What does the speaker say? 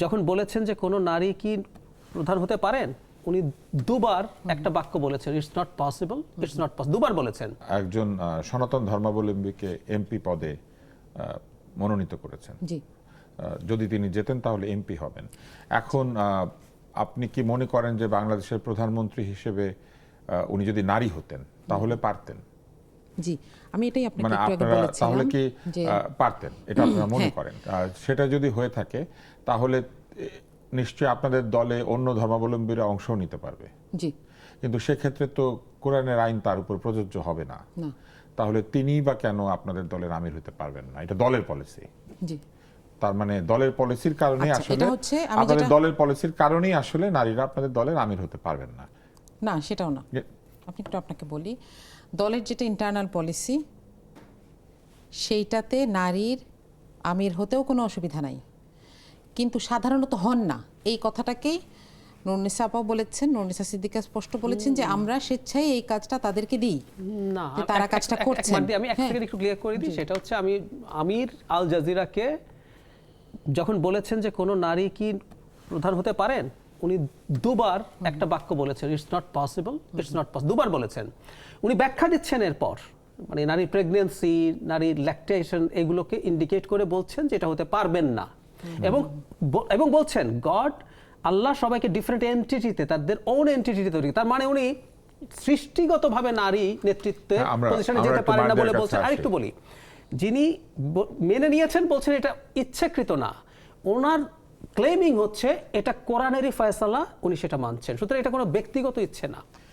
যখন বলেছেন যে কোনো নারী কি প্রধান হতে পারেন, উনি দুবার একটা বাক্য বলেছেন, it's not possible, it's not possible, দুবার বলেছেন। একজন সনাতন ধর্মাবলম্বীকে এমপি পদে মনোনীত করেছেন। জি, যদি তিনি যেতেন তাহলে এমপি হবেন। এখন আপনি কি মনে করেন যে বাংলাদেশের প্রধানমন্ত্রী হিসেবে উনি যদি নারী হতেন তাহলে পারতেন? জি, আমি এটাই আপনাকে মানে একটু আগে আপনারা বলেছিলাম তাহলে কি যে পারতেন, এটা আপনারা মনে করেন? সেটা যদি হয়ে থাকে তাহলে নিশ্চয়ই আপনাদের দলে অন্য ধর্মাবলম্বীরা অংশ নিতে পারবে। জি, কিন্তু সেক্ষেত্রে তো কোরআনের আইন তার উপর প্রযোজ্য হবে না। না, তাহলে তিনিই বা কেন আপনাদের দলের আমির হতে পারবেন না? এটা দলের পলিসি। জি, তার মানে দলের পলিসির কারণেই আচ্ছা, আসলে এটা হচ্ছে আমি আপনাদের যেটা দলের পলিসির কারণেই আসলে নারীরা আপনাদের দলের আমির হতে পারবেন না। না, সেটাও না। আপনি একটু আপনাকে বলি, দলের যেটা ইন্টারনাল পলিসি সেইটাতে নারীর আমির হতেও কোনো অসুবিধা নাই, কিন্তু সাধারণত হন না, এই কথাটাকেই নুরুন্নিসা আপাও বলেছেন, নুরুন্নিসা সিদ্দিকা স্পষ্ট বলেছেন যে আমরা স্বেচ্ছায় এই কাজটা তাদেরকে দিই না, যে তারা কাজটা করছেন। আমি এক সেকেন্ড একটু ক্লিয়ার করে দিই। সেটা হচ্ছে আমি আমির আল জাজিরাকে যখন বলেছেন যে কোনো নারী কি প্রধান হতে পারেন, উনি দুবার একটা বাক্য বলেছেন, it's not possible, it's not possible, দুবার বলেছেন। উনি ব্যাখ্যা দিচ্ছেন এরপর, মানে নারীর প্রেগনেন্সি, নারীর ল্যাকটেশন, এগুলোকে ইন্ডিকেট করে বলছেন যে এটা হতে পারবেন না। এবং বলছেন গড, আল্লাহ সবাইকে ডিফারেন্ট এন্টিটিতে, তাদের ওন এন্টিটিতে তৈরি, তার মানে উনি সৃষ্টিগতভাবে নারী নেতৃত্বে পজিশনে যেতে পারেন না বলে বলছেন। আরেকটু বলি, যিনি মেনে নিয়েছেন বলছেন এটা ইচ্ছাকৃত না, ওনার ক্লেমিং হচ্ছে এটা কোরআনেরই ফয়সালা, উনি সেটা মানছেন, সুতরাং এটা কোনো ব্যক্তিগত ইচ্ছে না।